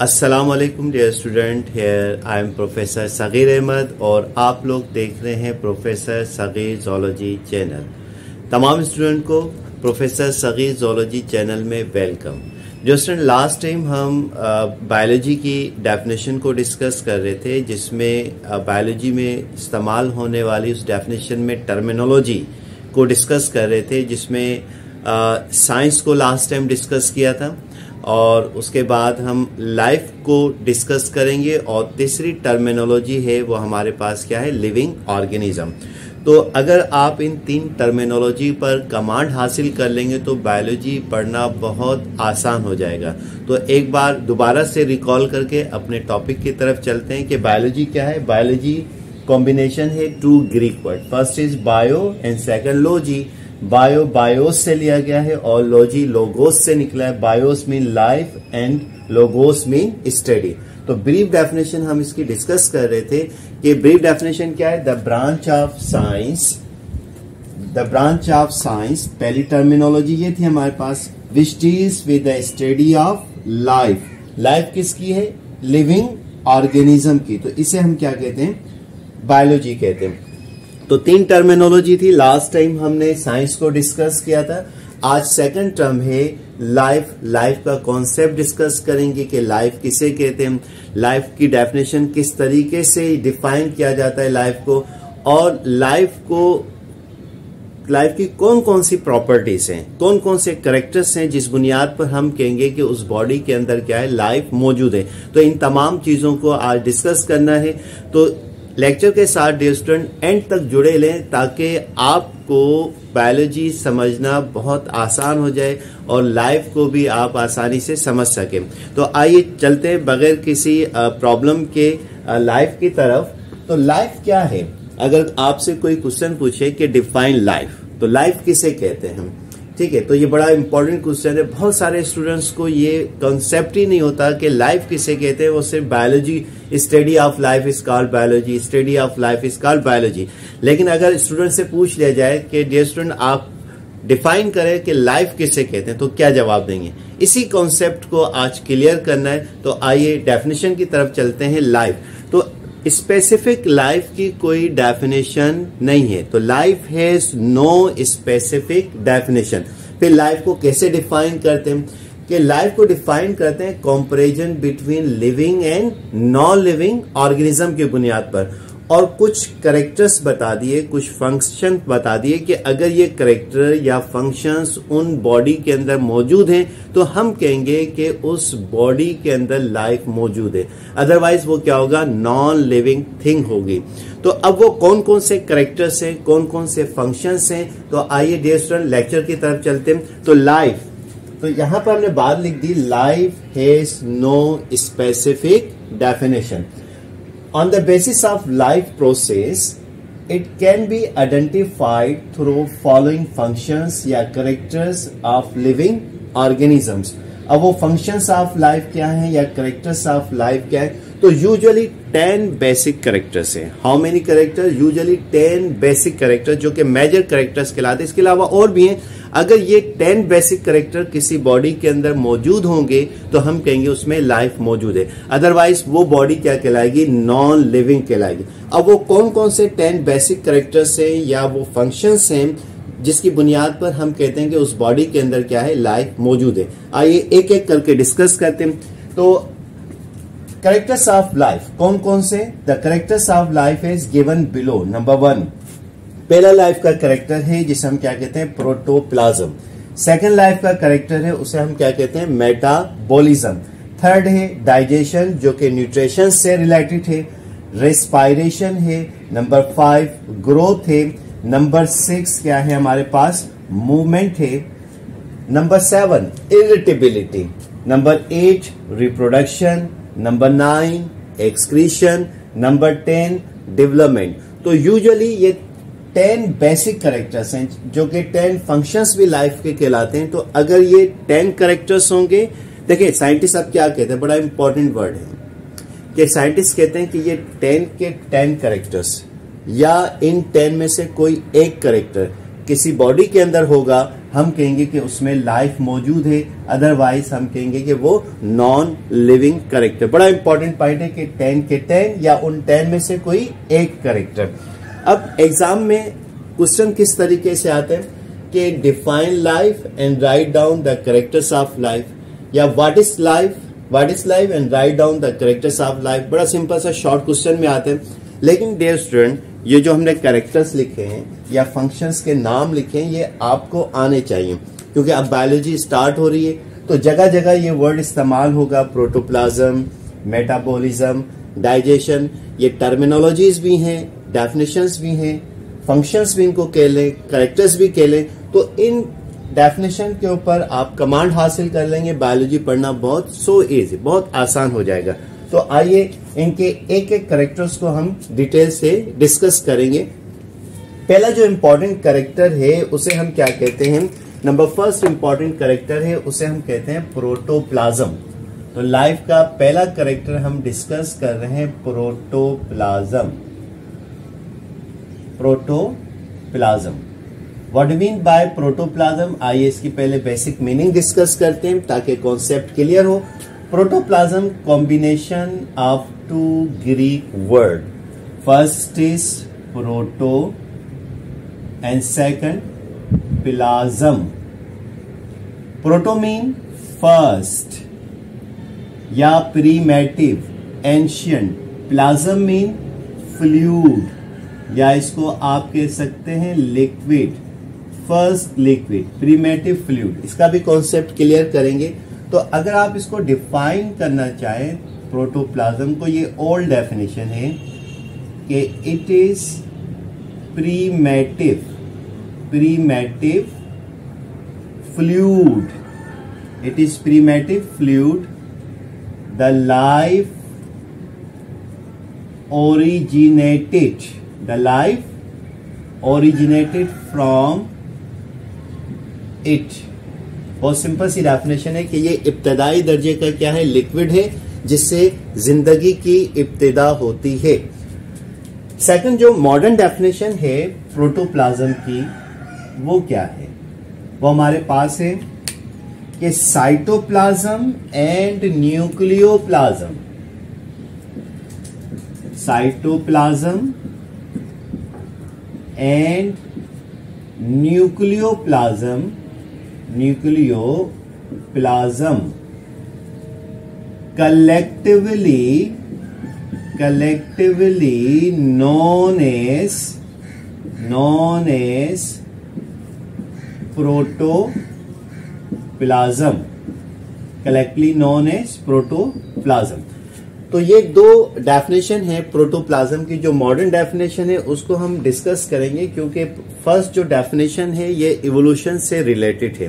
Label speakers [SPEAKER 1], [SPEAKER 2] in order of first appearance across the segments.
[SPEAKER 1] अस्सलाम वालेकुम dear student, here I am professor Sagir Ahmad और आप लोग देख रहे हैं प्रोफेसर सगीर ज़ूलॉजी चैनल। तमाम स्टूडेंट को प्रोफेसर सगीर ज़ूलॉजी चैनल में वेलकम। जो स्टूडेंट लास्ट टाइम हम बायोलॉजी की डेफिनेशन को डिस्कस कर रहे थे, जिसमें बायोलॉजी में इस्तेमाल होने वाली उस डेफिनेशन में टर्मिनोलॉजी को डिस्कस कर रहे थे, जिसमें साइंस को लास्ट टाइम डिस्कस किया था और उसके बाद हम लाइफ को डिस्कस करेंगे और तीसरी टर्मिनोलॉजी है वो हमारे पास क्या है, लिविंग ऑर्गेनिज्म। तो अगर आप इन तीन टर्मिनोलॉजी पर कमांड हासिल कर लेंगे तो बायोलॉजी पढ़ना बहुत आसान हो जाएगा। तो एक बार दोबारा से रिकॉल करके अपने टॉपिक की तरफ चलते हैं कि बायोलॉजी क्या है। बायोलॉजी कॉम्बिनेशन है two Greek word, first is bio and second logy. Bio bios से लिया गया है और लॉजी लोगोस से निकला है। BIOS mean life and logos mean study. तो ब्रीफ डेफिनेशन हम इसकी डिस्कस कर रहे थे कि ब्रीफ डेफिनेशन क्या है, the branch of science. The branch of science पहली टर्मिनोलॉजी ये थी हमारे पास, which deals with the study of life. Life किसकी है, लिविंग ऑर्गेनिज्म की। तो इसे हम क्या कहते हैं, बायोलॉजी कहते हैं। तो तीन टर्मिनोलॉजी थी, लास्ट टाइम हमने साइंस को डिस्कस किया था। आज सेकंड टर्म है लाइफ। लाइफ का कॉन्सेप्ट डिस्कस करेंगे कि लाइफ किसे कहते हैं, लाइफ की डेफिनेशन किस तरीके से डिफाइन किया जाता है लाइफ को, और लाइफ की कौन कौन सी प्रॉपर्टीज हैं, कौन कौन से कैरेक्टर्स हैं जिस बुनियाद पर हम कहेंगे कि उस बॉडी के अंदर क्या है, लाइफ मौजूद है। तो इन तमाम चीजों को आज डिस्कस करना है। तो लेक्चर के साथ डियर स्टूडेंट एंड तक जुड़े लें ताकि आपको बायोलॉजी समझना बहुत आसान हो जाए और लाइफ को भी आप आसानी से समझ सकें। तो आइए चलते हैं बगैर किसी प्रॉब्लम के लाइफ की तरफ। तो लाइफ क्या है, अगर आपसे कोई क्वेश्चन पूछे कि डिफाइन लाइफ, तो लाइफ किसे कहते हैं हम, ठीक है। तो ये बड़ा इंपॉर्टेंट क्वेश्चन है। बहुत सारे स्टूडेंट्स को ये कॉन्सेप्ट ही नहीं होता कि लाइफ किसे कहते हैं। वो सिर्फ biology, study of life is called biology, study of life is called biology. लेकिन अगर स्टूडेंट से पूछ लिया जाए कि डियर स्टूडेंट आप डिफाइन करें कि लाइफ किसे कहते हैं, तो क्या जवाब देंगे। इसी कॉन्सेप्ट को आज क्लियर करना है। तो आइए डेफिनेशन की तरफ चलते हैं। लाइफ, तो स्पेसिफिक लाइफ की कोई डेफिनेशन नहीं है। तो life has no specific definition. फिर लाइफ को कैसे डिफाइन करते हैं, कि लाइफ को डिफाइन करते हैं comparison between living and non living organism की बुनियाद पर, और कुछ कैरेक्टर्स बता दिए, कुछ फंक्शन बता दिए कि अगर ये कैरेक्टर या फंक्शंस उन बॉडी के अंदर मौजूद हैं तो हम कहेंगे कि उस बॉडी के अंदर लाइफ मौजूद है, अदरवाइज वो क्या होगा, नॉन लिविंग थिंग होगी। तो अब वो कौन कौन से कैरेक्टर्स हैं, कौन कौन से फंक्शंस हैं, तो आइए डियर स्टूडेंट लेक्चर की तरफ चलते हैं। तो लाइफ, तो यहां पर हमने बात लिख दी, life has no specific definition. On the basis of life process, it can be identified through following functions या characters of living organisms। अब वो functions of life क्या है या characters of life क्या है, तो usually 10 basic characters हैं। How many characters? Usually 10 basic characters जो कि major characters कहलाते हैं। इसके अलावा और भी हैं। अगर ये 10 बेसिक कैरेक्टर किसी बॉडी के अंदर मौजूद होंगे तो हम कहेंगे उसमें लाइफ मौजूद है, अदरवाइज वो बॉडी क्या कहलाएगी, नॉन लिविंग कहलाएगी। अब वो कौन कौन से 10 बेसिक कैरेक्टर्स हैं या वो फंक्शंस हैं जिसकी बुनियाद पर हम कहते हैं कि उस बॉडी के अंदर क्या है, लाइफ मौजूद है। आइए एक एक करके डिस्कस करते हैं। तो कैरेक्टर्स ऑफ लाइफ कौन कौन से, the characters of life is given below. Number 1, पहला लाइफ का कैरेक्टर है जिसे हम क्या कहते हैं, प्रोटोप्लाज्म। सेकंड लाइफ का कैरेक्टर है उसे हम क्या कहते हैं, मेटाबॉलिज्म। थर्ड है डाइजेशन जो कि न्यूट्रिशन से रिलेटेड है। रेस्पायरेशन है। नंबर 5 ग्रोथ है। नंबर 6 क्या है हमारे पास, मूवमेंट है। Number 7 irritability. Number 8 reproduction. Number 9 excretion. Number 10 development. तो यूजुअली ये 10 बेसिक कैरेक्टर्स हैं जो कि 10 फंक्शंस भी लाइफ के कहलाते हैं। तो अगर ये 10 कैरेक्टर्स होंगे, देखिए साइंटिस्ट अब क्या कहते हैं, बड़ा इंपॉर्टेंट वर्ड है कि साइंटिस्ट कहते हैं कि ये 10 के 10 कैरेक्टर्स या इन 10 में से कोई एक कैरेक्टर किसी बॉडी के अंदर होगा, हम कहेंगे कि उसमें लाइफ मौजूद है, अदरवाइज हम कहेंगे कि वो नॉन लिविंग कैरेक्टर। बड़ा इंपॉर्टेंट पॉइंट है कि 10 के 10 या उन 10 में से कोई एक कैरेक्टर। अब एग्जाम में क्वेश्चन किस तरीके से आते हैं कि define life and write down the characters of life, या what is life and write down the characters of life. बड़ा सिंपल सा शॉर्ट क्वेश्चन में आते हैं। लेकिन डियर स्टूडेंट, ये जो हमने कैरेक्टर्स लिखे हैं या फंक्शंस के नाम लिखे हैं, ये आपको आने चाहिए, क्योंकि अब बायोलॉजी स्टार्ट हो रही है तो जगह जगह ये वर्ड इस्तेमाल होगा। प्रोटोप्लाज्म, मेटाबॉलिज्म, डाइजेशन, ये टर्मिनोलॉजीज भी हैं, डेफिनेशंस भी हैं, फंक्शंस भी इनको कह लें, कैरेक्टर्स भी कह लें। तो इन डेफिनेशन के ऊपर आप कमांड हासिल कर लेंगे, बायोलॉजी पढ़ना बहुत इजी, बहुत आसान हो जाएगा। तो आइए इनके एक एक कैरेक्टर्स को हम डिटेल से डिस्कस करेंगे। पहला जो इंपॉर्टेंट कैरेक्टर है उसे हम क्या कहते हैं, नंबर फर्स्ट इंपॉर्टेंट कैरेक्टर है उसे हम कहते हैं प्रोटोप्लाज्म। तो लाइफ का पहला कैरेक्टर हम डिस्कस कर रहे हैं protoplasm. Protoplasm, what do mean by protoplasm? आइए इसकी पहले बेसिक मीनिंग डिस्कस करते हैं ताकि कॉन्सेप्ट क्लियर हो। Protoplasm combination of two Greek word, first is proto and second plasm. Proto mean first या primitive, ancient. Plasm mean fluid, या इसको आप कह सकते हैं liquid, first liquid, primitive fluid. इसका भी कॉन्सेप्ट क्लियर करेंगे। तो अगर आप इसको डिफाइन करना चाहें प्रोटोप्लाज्म को, ये ओल्ड डेफिनेशन है कि it is primitive fluid, it is primitive fluid, the life originated from it। बहुत सिंपल सी डेफिनेशन है कि ये इब्तदाई दर्जे का क्या है, लिक्विड है, जिससे जिंदगी की इब्तिदा होती है। सेकंड जो मॉडर्न डेफिनेशन है प्रोटोप्लाज्म की, वो क्या है? वो हमारे पास है कि cytoplasm and nucleoplasm. Cytoplasm and nucleoplasm collectively known as protoplasm, collectively known as protoplasm। तो ये दो डेफिनेशन है प्रोटोप्लाज्म की। जो मॉडर्न डेफिनेशन है उसको हम डिस्कस करेंगे, क्योंकि फर्स्ट जो डेफिनेशन है ये इवोल्यूशन से रिलेटेड है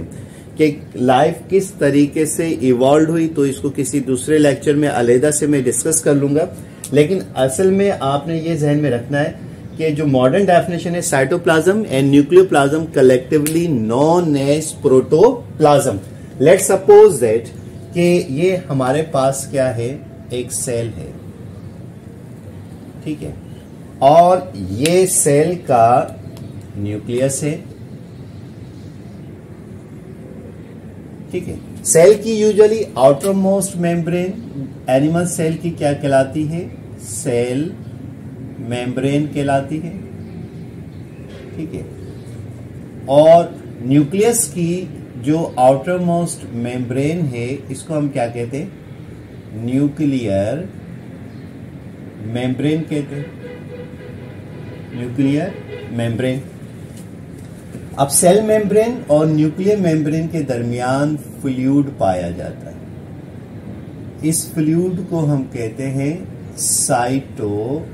[SPEAKER 1] कि लाइफ किस तरीके से इवॉल्व हुई। तो इसको किसी दूसरे लेक्चर में अलग से मैं डिस्कस कर लूंगा। लेकिन असल में आपने ये जहन में रखना है कि जो मॉडर्न डेफिनेशन है cytoplasm and nucleoplasm collectively known as protoplasm. Let's suppose that कि ये हमारे पास क्या है, एक सेल है, ठीक है, और ये सेल का न्यूक्लियस है, ठीक है। सेल की usually outermost membrane animal cell की क्या कहलाती है, सेल मेम्ब्रेन कहलाती है, ठीक है। और न्यूक्लियस की जो आउटर मोस्ट मेम्ब्रेन है इसको हम क्या कहते हैं, न्यूक्लियर मेम्ब्रेन कहते हैं, न्यूक्लियर मेम्ब्रेन। अब सेल मेम्ब्रेन और न्यूक्लियर मेम्ब्रेन के दरमियान फ्लूइड पाया जाता है। इस फ्लूइड को हम कहते हैं साइटोप्लाज्म।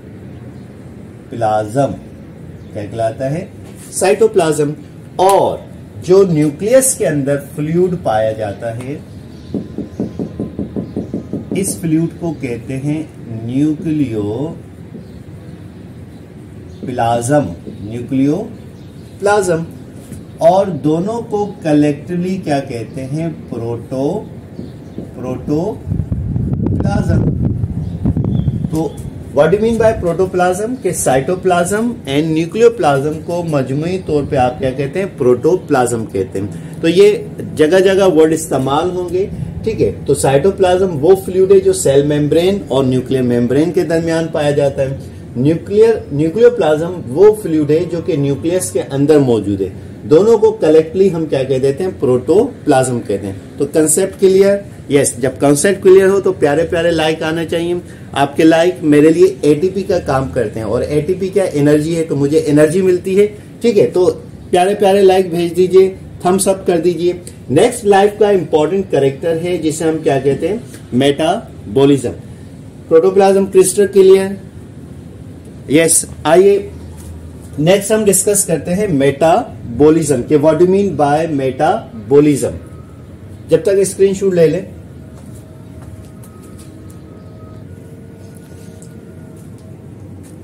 [SPEAKER 1] क्या कहलाता है, साइटोप्लाज्म। और जो न्यूक्लियस के अंदर फ्लूइड पाया जाता है इस फ्लूइड को कहते हैं न्यूक्लियोप्लाज्म। और दोनों को कलेक्टिवली क्या कहते हैं, प्रोटोप्लाज्म। तो what do mean by protoplasm? के साइटोप्लाज्म एंड न्यूक्लियोप्लाज्म को मजमूई तौर पे आप क्या कहते हैं? प्रोटोप्लाज्म कहते हैं। तो ये जगह जगह वर्ड इस्तेमाल होंगे, ठीक है। तो साइटोप्लाज्म वो फ्लूइड है जो सेल मेम्ब्रेन और न्यूक्लियर मेम्ब्रेन के दरमियान पाया जाता है। न्यूक्लियोप्लाज्म वो फ्लूइड है जो कि न्यूक्लियस के अंदर मौजूद है। दोनों को कलेक्टली हम क्या कह देते हैं? प्रोटोप्लाज्म कहते हैं। तो कंसेप्ट क्लियर? यस, जब कंसेप्ट क्लियर हो तो प्यारे प्यारे लाइक आना चाहिए। आपके लाइक मेरे लिए एटीपी का काम करते हैं, और एटीपी क्या? एनर्जी है, तो मुझे एनर्जी मिलती है, ठीक है। तो प्यारे प्यारे लाइक भेज दीजिए, थम्स अप कर दीजिए। नेक्स्ट लाइफ का इंपॉर्टेंट कैरेक्टर है जिसे हम क्या कहते हैं? Metabolism. Protoplasm crystal clear? Yes, आइए नेक्स्ट हम डिस्कस करते हैं मेटाबॉलिज्म के what do mean by metabolism. जब तक स्क्रीनशॉट ले लें।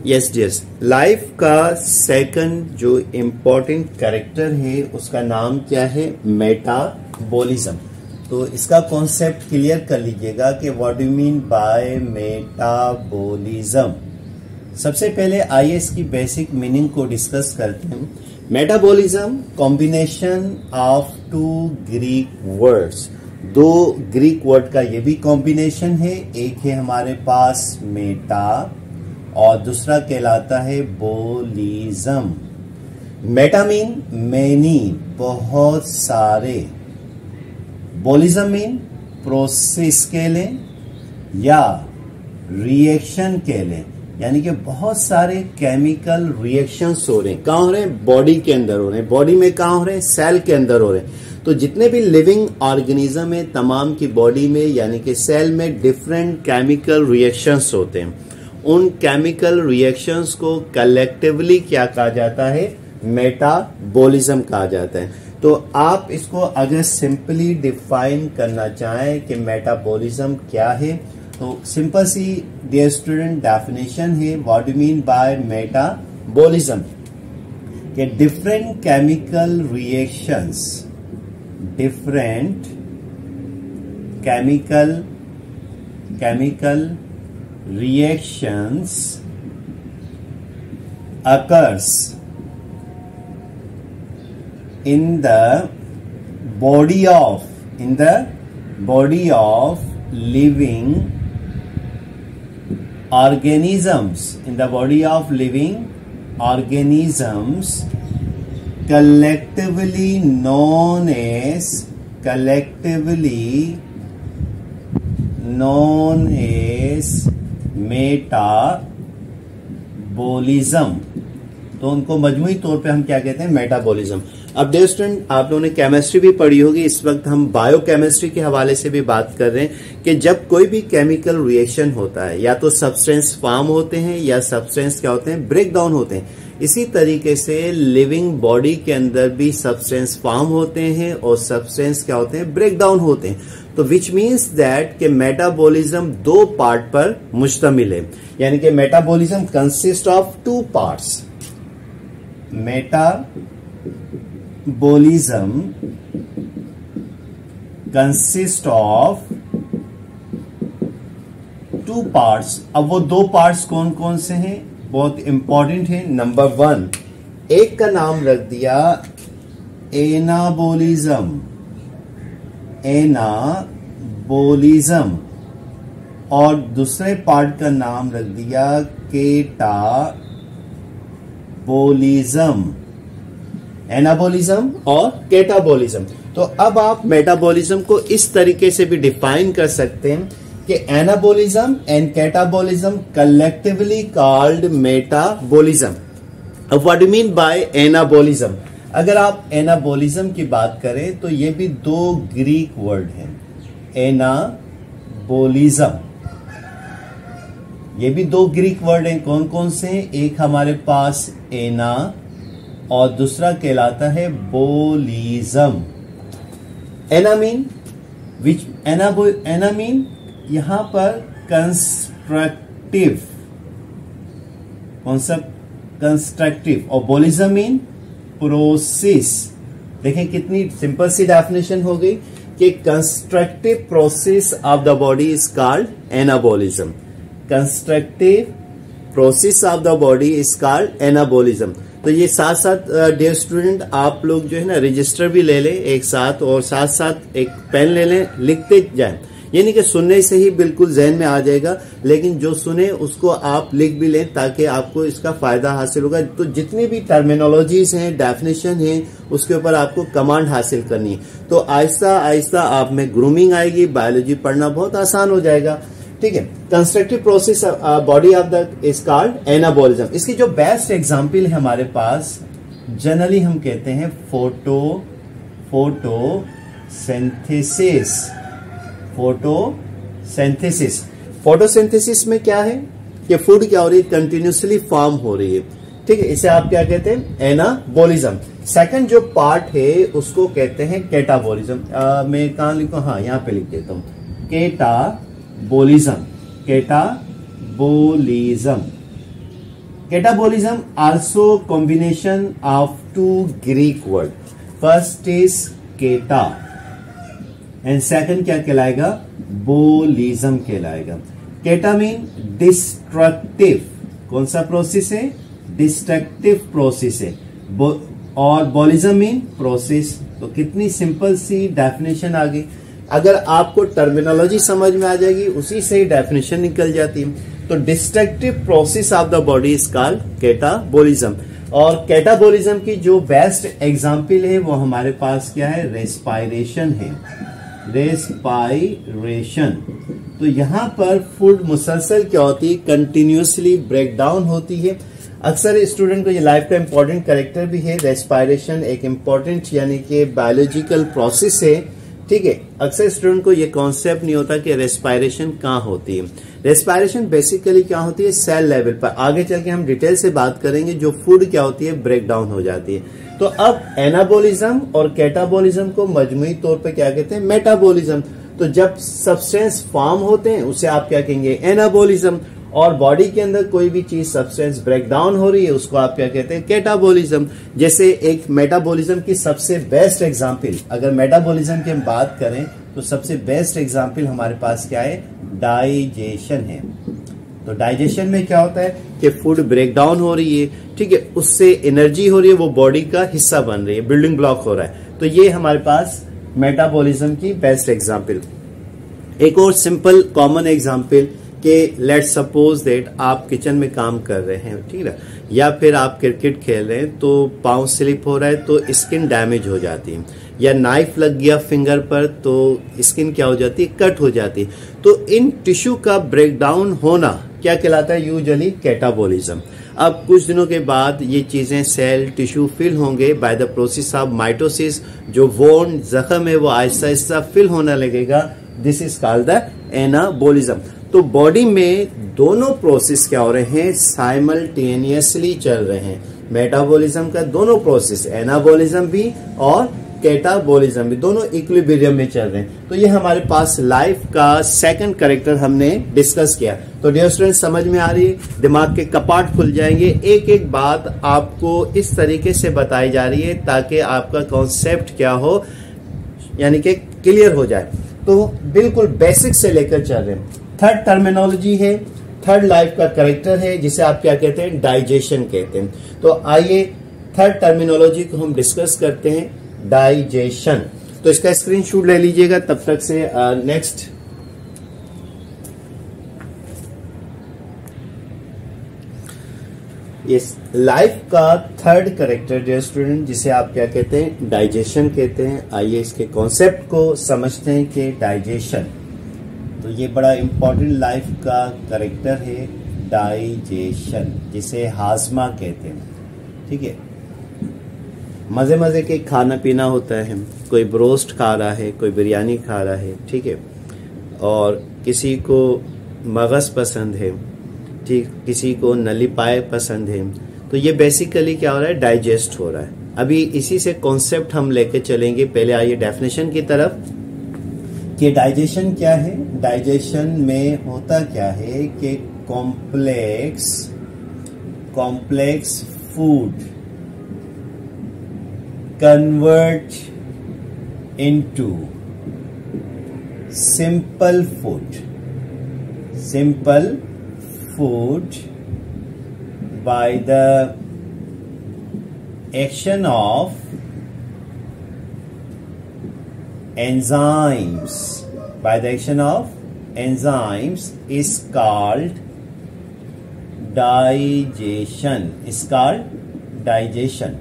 [SPEAKER 1] यस डियर्स, लाइफ का सेकंड जो इंपॉर्टेंट कैरेक्टर है उसका नाम क्या है? मेटाबॉलिज्म। तो इसका कॉन्सेप्ट क्लियर कर लीजिएगा कि what do mean by metabolism. सबसे पहले आइए इसकी बेसिक मीनिंग को डिस्कस करते हैं। Metabolism combination of two Greek words, दो ग्रीक वर्ड का ये भी कॉम्बिनेशन है। एक है हमारे पास मेटा और दूसरा कहलाता है बोलिज्म। मेटा मीन मैनी, बहुत सारे। बोलिज्म मीन प्रोसेस के लें या रिएक्शन के लें, यानी कि बहुत सारे केमिकल रिएक्शंस हो रहे हैं। कहाँ हो रहे हैं? बॉडी के अंदर हो रहे हैं। बॉडी में कहाँ हो रहे हैं? सेल के अंदर हो रहे हैं। तो जितने भी लिविंग ऑर्गेनिज्म है तमाम की बॉडी में यानी कि सेल में डिफरेंट केमिकल रिएक्शंस होते हैं। उन केमिकल रिएक्शंस को कलेक्टिवली क्या कहा जाता है? मेटाबॉलिज्म कहा जाता है। तो आप इसको अगर सिंपली डिफाइन करना चाहें कि मेटाबॉलिज्म क्या है, तो सिंपल सी डियर स्टूडेंट डेफिनेशन है what do mean by metabolism कि different chemical reactions, different chemical reactions occurs in the body of living organisms, collectively known as metabolism. तो उनको मजमूई तौर पे हम क्या कहते हैं? मेटाबॉलिज्म। अब डियर स्टूडेंट, आप लोगों ने केमिस्ट्री भी पढ़ी होगी। इस वक्त हम बायोकेमिस्ट्री के हवाले से भी बात कर रहे हैं कि जब कोई भी केमिकल रिएक्शन होता है या तो सब्सटेंस फॉर्म होते हैं या सब्सटेंस क्या होते हैं? ब्रेक डाउन होते हैं। इसी तरीके से लिविंग बॉडी के अंदर भी सब्सटेंस फॉर्म होते हैं और सब्सटेंस क्या होते हैं? ब्रेक डाउन होते हैं। तो विच मीन्स दैट कि मेटाबॉलिज्म दो पार्ट पर मुश्तमिल है, यानी कि metabolism consist of two parts. Metabolism consist of two parts. अब वो दो पार्ट्स कौन कौन से हैं? बहुत इंपॉर्टेंट है। नंबर 1, एक का नाम रख दिया एनाबॉलिज्म, और दूसरे पार्ट का नाम रख दिया केटाबॉलिज्म। एनाबॉलिज्म और केटाबॉलिज्म। तो अब आप मेटाबॉलिज्म को इस तरीके से भी डिफाइन कर सकते हैं कि anabolism and catabolism collectively called metabolism. अब what do mean by anabolism? अगर आप एनाबॉलिज्म की बात करें तो ये भी दो ग्रीक वर्ड हैं। एनाबॉलिज्म, ये भी दो ग्रीक वर्ड हैं। कौन कौन से? एक हमारे पास एना और दूसरा कहलाता है बोलिज्म। एना मीन विच? एना मीन यहां पर कंस्ट्रक्टिव, कंस्ट्रक्टिव, और बोलिज्म मीन प्रोसेस। देखें कितनी सिंपल सी डेफिनेशन हो गई कि constructive process of the body is called anabolism. Constructive process of the body is called anabolism. तो ये साथ साथ डियर स्टूडेंट आप लोग जो है ना रजिस्टर भी ले लें एक साथ, और साथ साथ एक पेन ले लें, लिखते जाएं। ये नहीं कि सुनने से ही बिल्कुल जहन में आ जाएगा, लेकिन जो सुने उसको आप लिख भी लें ताकि आपको इसका फायदा हासिल होगा। तो जितनी भी टर्मिनोलॉजीज हैं, डेफिनेशन हैं, उसके ऊपर आपको कमांड हासिल करनी है। तो आहिस्ता आहिस्ता आप में ग्रूमिंग आएगी, बायोलॉजी पढ़ना बहुत आसान हो जाएगा। ठीक है। Constructive process body of the is called anabolism. इसकी जो बेस्ट एग्जांपल है हमारे पास, जनरली हम कहते हैं फोटोसिंथेसिस। फोटोसिंथेसिस में क्या है कि फूड क्या हो रही है, कंटिन्यूसली फॉर्म हो रही है। ठीक है, इसे आप क्या कहते हैं, एनाबॉलिज्म। सेकंड जो पार्ट है उसको कहते हैं कैटाबॉलिज्म। मैं कहां लिखूं, हाँ यहां पे लिख देता हूं, catabolism also combination of two Greek word. First is kata and second क्या कहलाएगा, बोलिज्म कहलाएगा। केटा मीन डिस्ट्रक्टिव, कौन सा प्रोसेस है, डिस्ट्रक्टिव प्रोसेस है, और बोलिज्म मीन प्रोसेस। तो कितनी सिंपल सी डेफिनेशन आ गई। अगर आपको टर्मिनोलॉजी समझ में आ जाएगी, उसी से ही डेफिनेशन निकल जाती है। तो destructive process of the body is called catabolism. और कैटाबॉलिज्म की जो बेस्ट एग्जाम्पल है वो हमारे पास क्या है, रेस्पायरेशन है। रेस्पायरेशन, तो यहां पर फूड मुसलसल क्या होती है, कंटिन्यूसली ब्रेक डाउन होती है। अक्सर स्टूडेंट को ये लाइफ का इंपॉर्टेंट कैरेक्टर भी है। रेस्पायरेशन एक इंपॉर्टेंट यानी कि बायोलॉजिकल प्रोसेस है। ठीक है, अक्सर स्टूडेंट को ये कॉन्सेप्ट नहीं होता कि रेस्पायरेशन कहाँ होती है। रेस्पायरेशन बेसिकली क्या होती है, सेल लेवल पर। आगे चल के हम डिटेल से बात करेंगे। जो फूड क्या होती है, ब्रेक डाउन हो जाती है। तो अब एनाबॉलिज्म और कैटाबॉलिज्म को मजमूई तौर पे क्या कहते हैं, मेटाबॉलिज्म। तो जब सब्सटेंस फॉर्म होते हैं उसे आप क्या कहेंगे, एनाबॉलिज्म। और बॉडी के अंदर कोई भी चीज सब्सटेंस ब्रेक डाउन हो रही है उसको आप क्या कहते हैं, कैटाबॉलिज्म। जैसे एक मेटाबॉलिज्म की सबसे बेस्ट एग्जांपल, अगर मेटाबॉलिज्म की हम बात करें तो सबसे बेस्ट एग्जांपल हमारे पास क्या है, डाइजेशन है। तो डाइजेशन में क्या होता है कि फूड ब्रेक डाउन हो रही है, ठीक है, उससे एनर्जी हो रही है, वो बॉडी का हिस्सा बन रही है, बिल्डिंग ब्लॉक हो रहा है। तो ये हमारे पास मेटाबॉलिज्म की बेस्ट एग्जांपल। एक और सिंपल कॉमन एग्जांपल कि लेट्स सपोज दैट आप किचन में काम कर रहे हैं, ठीक है, या फिर आप क्रिकेट खेल रहे हैं तो पाँव स्लिप हो रहा है तो स्किन डैमेज हो जाती है, या नाइफ लग गया फिंगर पर तो स्किन क्या हो जाती है, कट हो जाती है। तो इन टिश्यू का ब्रेकडाउन होना क्या कहलाता है, यूजुअली कैटाबॉलिज्म। अब कुछ दिनों के बाद ये चीजें सेल टिश्यू फिल होंगे by the process of mitosis. जो वोन जख्म है वो आहिस्ता आहिस्ता फिल होने लगेगा। This is called the anabolism. तो बॉडी में दोनों प्रोसेस क्या हो रहे हैं, साइमल्टेनियसली चल रहे हैं। मेटाबॉलिज्म का दोनों प्रोसेस, एनाबॉलिज्म भी और कैटाबॉलिज्म भी, दोनों इक्विलिब्रियम में चल रहे हैं। तो ये हमारे पास लाइफ का सेकंड कैरेक्टर हमने डिस्कस किया। तो डियर स्टूडेंट समझ में आ रही है, दिमाग के कपाट खुल जाएंगे। एक एक बात आपको इस तरीके से बताई जा रही है ताकि आपका कॉन्सेप्ट क्या हो, यानी कि क्लियर हो जाए। तो बिल्कुल बेसिक से लेकर चल रहे हैं। थर्ड टर्मिनोलॉजी है, थर्ड लाइफ का कैरेक्टर है जिसे आप क्या कहते हैं, डाइजेशन कहते हैं। तो आइए थर्ड टर्मिनोलॉजी को हम डिस्कस करते हैं, डाइजेशन। तो इसका स्क्रीनशॉट ले लीजिएगा तब तक से। नेक्स्ट, इस लाइफ का थर्ड कैरेक्टर डियर स्टूडेंट जिसे आप क्या कहते हैं, डाइजेशन कहते हैं। आइए इसके कॉन्सेप्ट को समझते हैं कि डाइजेशन, तो ये बड़ा इंपॉर्टेंट लाइफ का कैरेक्टर है, डाइजेशन, जिसे हाजमा कहते हैं। ठीक है, मजे मजे के खाना पीना होता है, कोई ब्रोस्ट खा रहा है, कोई बिरयानी खा रहा है, ठीक है, और किसी को मगज पसंद है, ठीक, किसी को नली पाए पसंद है। तो ये बेसिकली क्या हो रहा है, डाइजेस्ट हो रहा है। अभी इसी से कॉन्सेप्ट हम लेके चलेंगे। पहले आइए डेफिनेशन की तरफ कि डाइजेशन क्या है। डाइजेशन में होता क्या है कि complex food convert into simple food by the action of enzymes, by the action of enzymes is called digestion, is called digestion.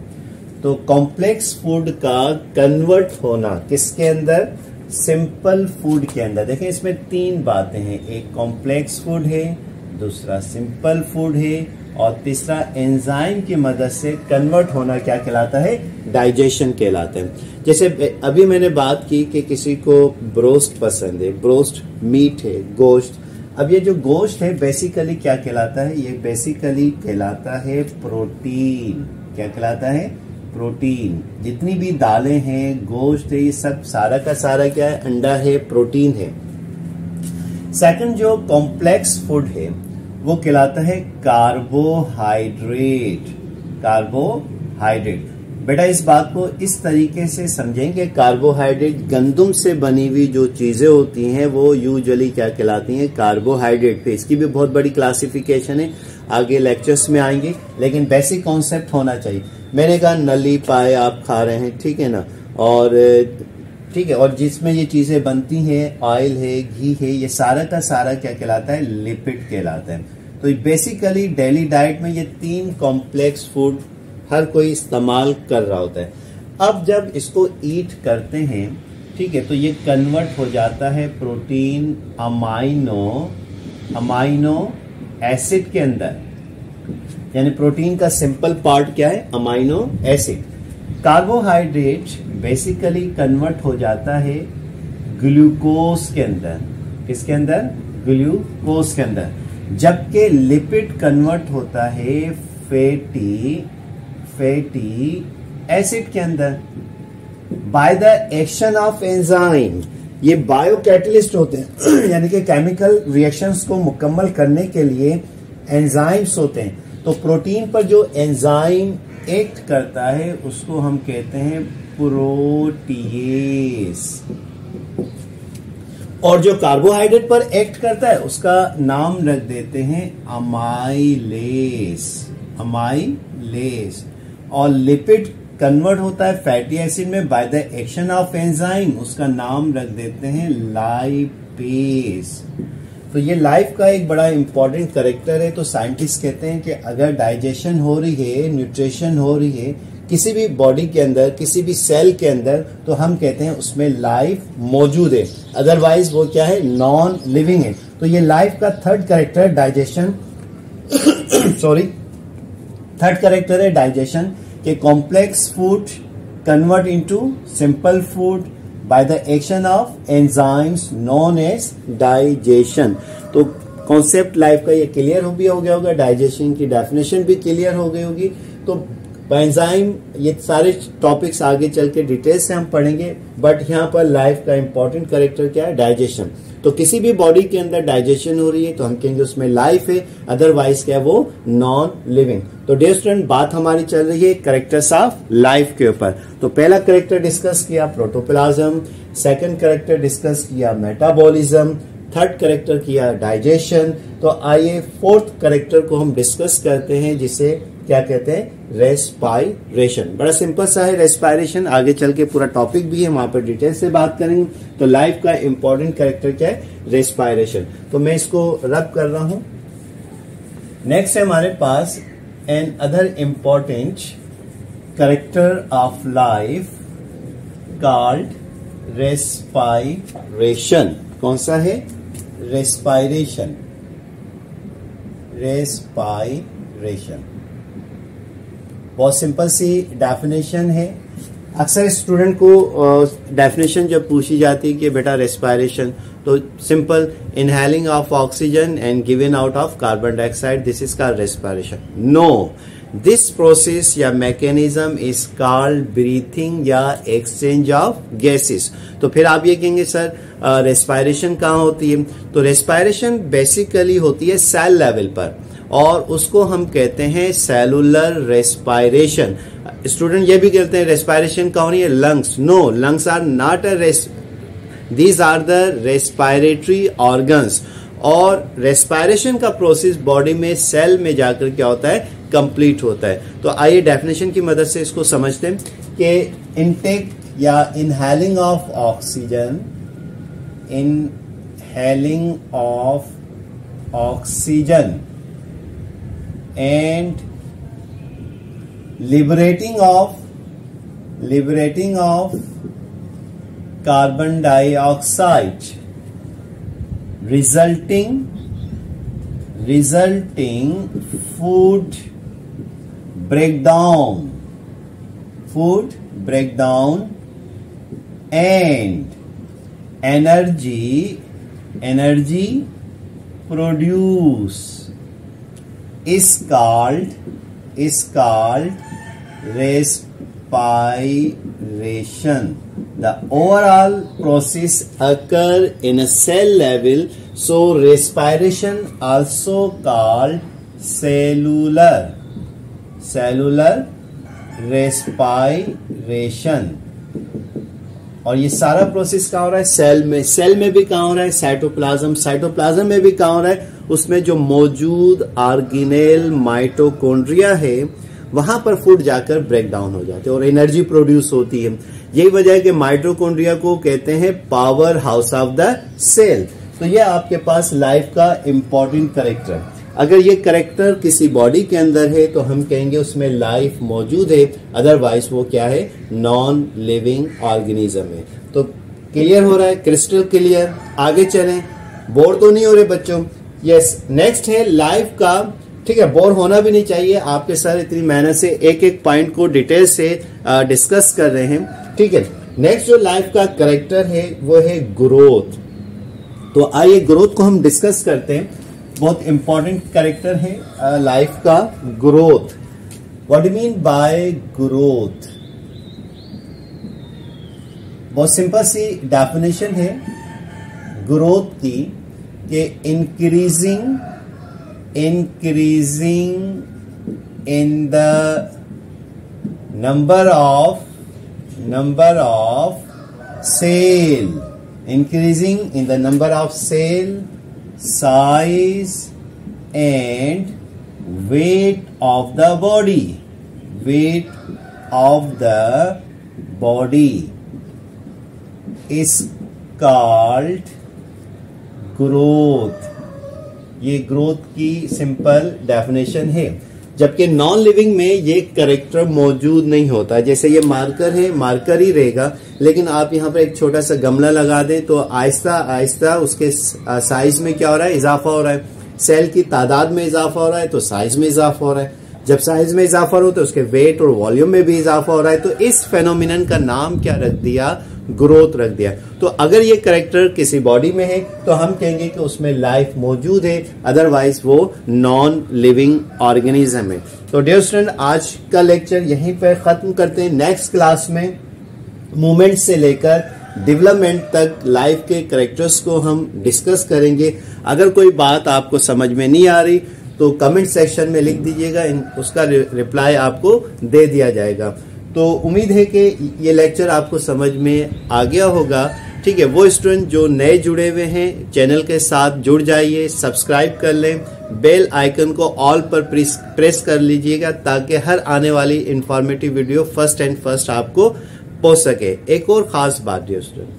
[SPEAKER 1] तो कॉम्प्लेक्स फूड का कन्वर्ट होना किसके अंदर, सिंपल फूड के अंदर। देखें इसमें तीन बातें हैं, एक कॉम्प्लेक्स फूड है, दूसरा सिंपल फूड है और तीसरा एंजाइम की मदद से कन्वर्ट होना क्या कहलाता है, डाइजेशन कहलाता है। जैसे अभी मैंने बात की कि किसी को ब्रोस्ट पसंद है, ब्रोस्ट मीट है, गोश्त। अब ये जो गोश्त है बेसिकली क्या कहलाता है, ये बेसिकली कहलाता है प्रोटीन। क्या कहलाता है, प्रोटीन। जितनी भी दालें हैं, गोश्त है, ये सब सारा का सारा क्या है, अंडा है, प्रोटीन है। सेकंड जो कॉम्प्लेक्स फूड है वो कहलाता है कार्बोहाइड्रेट। कार्बोहाइड्रेट, बेटा इस बात को इस तरीके से समझेंगे, कार्बोहाइड्रेट गंदम से बनी हुई जो चीजें होती हैं वो यूजुअली क्या कहलाती हैं, कार्बोहाइड्रेट। पे इसकी भी बहुत बड़ी क्लासिफिकेशन है, आगे लेक्चर्स में आएंगे, लेकिन बेसिक कॉन्सेप्ट होना चाहिए। मैंने कहा नली पाए आप खा रहे हैं, ठीक है ना, और ठीक है, और जिसमें ये चीजें बनती हैं, ऑयल है, घी है, ये सारा का सारा क्या कहलाता है, लिपिड कहलाता है। तो बेसिकली डेली डाइट में ये तीन कॉम्प्लेक्स फूड हर कोई इस्तेमाल कर रहा होता है। अब जब इसको ईट करते हैं, ठीक है, तो ये कन्वर्ट हो जाता है प्रोटीन अमाइनो एसिड के अंदर, यानी प्रोटीन का सिंपल पार्ट क्या है, amino acid. Carbohydrate basically convert हो जाता है ग्लूकोज के अंदर। किसके अंदर, ग्लूकोज के अंदर। जबकि लिपिड कन्वर्ट होता है फैटी एसिड के अंदर by the action of enzyme. ये बायो कैटलिस्ट होते हैं यानी कि केमिकल रिएक्शंस को मुकम्मल करने के लिए एंजाइम्स होते हैं। तो प्रोटीन पर जो एंजाइम एक्ट करता है उसको हम कहते हैं प्रोटीएज, और जो कार्बोहाइड्रेट पर एक्ट करता है उसका नाम रख देते हैं अमाइलेज। और लिपिड कन्वर्ट होता है फैटी एसिड में by the action of enzyme, उसका नाम रख देते हैं लाइपेज। तो ये लाइफ का एक बड़ा इंपॉर्टेंट कैरेक्टर है। तो साइंटिस्ट कहते हैं कि अगर डाइजेशन हो रही है, न्यूट्रिशन हो रही है किसी भी बॉडी के अंदर, किसी भी सेल के अंदर, तो हम कहते हैं उसमें लाइफ मौजूद है, अदरवाइज वो क्या है, नॉन लिविंग है। तो ये लाइफ का third character digestion third character है डाइजेशन, के complex food convert into simple food by the action of enzymes known as digestion। तो कॉन्सेप्ट लाइफ का ये क्लियर हो गया होगा, डाइजेशन की डेफिनेशन भी क्लियर हो गई होगी। तो एंजाइम, ये सारे टॉपिक्स आगे चल के डिटेल से हम पढ़ेंगे, बट यहाँ पर लाइफ का इंपॉर्टेंट कैरेक्टर क्या है, डाइजेशन। तो किसी भी बॉडी के अंदर डाइजेशन हो रही है तो हम कहेंगे उसमें लाइफ है, अदरवाइज क्या है, वो नॉन लिविंग। तो डियर स्टूडेंट, बात हमारी चल रही है कैरेक्टर्स ऑफ लाइफ के ऊपर। तो पहला कैरेक्टर डिस्कस किया प्रोटोप्लाज्म, सेकंड कैरेक्टर डिस्कस किया मेटाबॉलिज्म, थर्ड कैरेक्टर किया डाइजेशन। तो आइए फोर्थ कैरेक्टर को हम डिस्कस करते हैं, जिसे क्या कहते हैं, रेस्पायरेशन। बड़ा सिंपल सा है रेस्पायरेशन, आगे चल के पूरा टॉपिक भी है, वहां पर डिटेल से बात करेंगे। तो लाइफ का इंपॉर्टेंट कैरेक्टर क्या है, रेस्पायरेशन। तो मैं इसको रब कर रहा हूं। नेक्स्ट है हमारे पास another important character of life called respiration. कौन सा है, रेस्पायरेशन। बहुत सिंपल सी डेफिनेशन है। अक्सर स्टूडेंट को डेफिनेशन जब पूछी जाती है कि बेटा रेस्पायरेशन, तो simple, inhaling of oxygen and giving out of carbon dioxide, this is called respiration. No, this process या मैकेनिज्म इज कॉल्ड ब्रीथिंग या एक्सचेंज ऑफ गैसेस। तो फिर आप ये कहेंगे सर रेस्पायरेशन कहाँ होती है? तो रेस्पायरेशन बेसिकली होती है सेल लेवल पर, और उसको हम कहते हैं सेलुलर रेस्पायरेशन। स्टूडेंट ये भी कहते हैं रेस्पायरेशन कौन है, lungs. No, lungs are not a these are the respiratory organs. और रेस्पायरेशन का प्रोसेस बॉडी में सेल में जाकर क्या होता है, कंप्लीट होता है। तो आइए डेफिनेशन की मदद से इसको समझते हैं कि इनटेक या inhaling of oxygen, inhaling of oxygen and liberating of carbon dioxide resulting food breakdown and energy produce is called respiration. The overall process occur in a cell level, so respiration also called cellular respiration. और ये सारा process कहाँ हो रहा है? Cell में भी कहाँ हो रहा है? साइटोप्लाज्म में भी कहाँ हो रहा है? उसमें जो मौजूद ऑर्गेनेल माइटोकॉन्ड्रिया है वहां पर फूड जाकर ब्रेक डाउन हो जाते हैं और एनर्जी प्रोड्यूस होती है। यही वजह है कि माइटोकॉन्ड्रिया को कहते हैं powerhouse of the cell. तो ये आपके पास लाइफ का इंपॉर्टेंट कैरेक्टर। अगर ये कैरेक्टर किसी बॉडी के अंदर है तो हम कहेंगे उसमें लाइफ मौजूद है, अदरवाइज वो क्या है? नॉन लिविंग ऑर्गेनिज्म है। तो क्लियर हो रहा है? Crystal clear. आगे चलें, बोर तो नहीं हो रहे बच्चों? यस। नेक्स्ट है लाइफ का, ठीक है, बोर होना भी नहीं चाहिए। आपके सर इतनी मेहनत से एक एक पॉइंट को डिटेल से डिस्कस कर रहे हैं, ठीक है। नेक्स्ट जो लाइफ का कैरेक्टर है वो है ग्रोथ। तो आइए ग्रोथ को हम डिस्कस करते हैं। बहुत इंपॉर्टेंट कैरेक्टर है लाइफ का growth. What do mean bye growth? बहुत सिंपल सी डेफिनेशन है ग्रोथ की कि increasing in the number of cell, increasing in the number of cell, size and weight of the body is called growth। ये growth की simple definition है। जबकि non living में ये कैरेक्टर मौजूद नहीं होता। जैसे ये मार्कर है, मार्कर ही रहेगा, लेकिन आप यहाँ पर एक छोटा सा गमला लगा दें तो आहिस्ता आहिस्ता उसके साइज में क्या हो रहा है? इजाफा हो रहा है। सेल की तादाद में इजाफा हो रहा है तो साइज में इजाफा हो रहा है। जब साइज में इजाफा हो तो उसके वेट और वॉल्यूम में भी इजाफा हो रहा है। तो इस फेनोमिनन का नाम क्या रख दिया? ग्रोथ रख दिया। तो अगर ये कैरेक्टर किसी बॉडी में है तो हम कहेंगे कि उसमें लाइफ मौजूद है, अदरवाइज वो नॉन लिविंग ऑर्गेनिज्म है। तो डियर स्टूडेंट, आज का लेक्चर यहीं पर खत्म करते हैं। नेक्स्ट क्लास में मूवमेंट से लेकर डेवलपमेंट तक लाइफ के कैरेक्टर्स को हम डिस्कस करेंगे। अगर कोई बात आपको समझ में नहीं आ रही तो कमेंट सेक्शन में लिख दीजिएगा, उसका रिप्लाई आपको दे दिया जाएगा। तो उम्मीद है कि ये लेक्चर आपको समझ में आ गया होगा, ठीक है। वो स्टूडेंट जो नए जुड़े हुए हैं चैनल के साथ जुड़ जाइए, सब्सक्राइब कर लें, बेल आइकन को ऑल पर प्रेस कर लीजिएगा ताकि हर आने वाली इंफॉर्मेटिव वीडियो फर्स्ट आपको पहुंच सके। एक और खास बात डियर स्टूडेंट,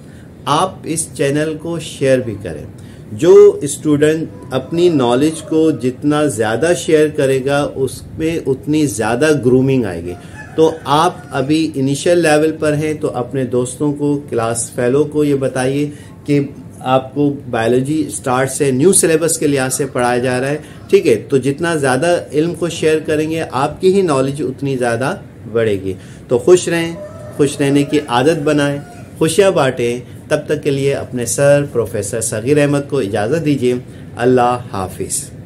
[SPEAKER 1] आप इस चैनल को शेयर भी करें। जो स्टूडेंट अपनी नॉलेज को जितना ज़्यादा शेयर करेगा उसमें उतनी ज़्यादा ग्रूमिंग आएगी। तो आप अभी इनिशियल लेवल पर हैं तो अपने दोस्तों को, क्लास फेलो को ये बताइए कि आपको बायोलॉजी स्टार्ट से न्यू सिलेबस के लिहाज से पढ़ाया जा रहा है, ठीक है। तो जितना ज़्यादा इल्म को शेयर करेंगे आपकी ही नॉलेज उतनी ज़्यादा बढ़ेगी। तो खुश रहें, खुश रहने की आदत बनाएं, खुशियाँ बांटें। तब तक के लिए अपने सर प्रोफेसर सगीर अहमद को इजाज़त दीजिए। अल्लाह हाफिज़।